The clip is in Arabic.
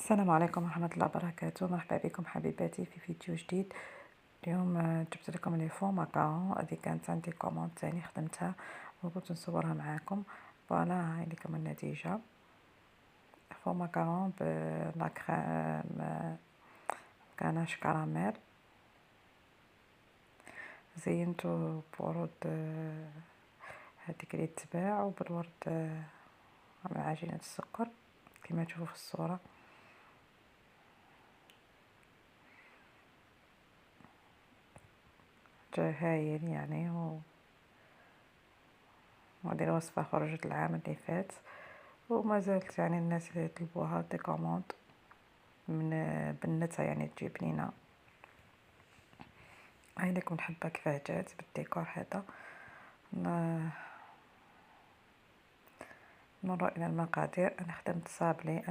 السلام عليكم ورحمة الله وبركاته. مرحبا بكم حبيباتي في فيديو جديد. اليوم جبت لكم لي فو ماكارون. هذه كانت عندي كوموند تاني خدمتها وقلت نصورها معاكم. فوالا هاي لكم النتيجة. فو ماكارون بلا كريم كاناش كراميل، زينتو بورود هذيك اللي تباع وبالورد مع عجينة السكر كما تشوفوا في الصورة. هايل يعني وهذه الوصفة خرجت العام اللي فات وما زالت يعني الناس اللي يطلبوها دي كوموند من بنتها يعني تجيب لينا. هاي لكم الحبة كيفاه جات بالديكور هذا. نمر الى المقادير. انا خدمت صابلي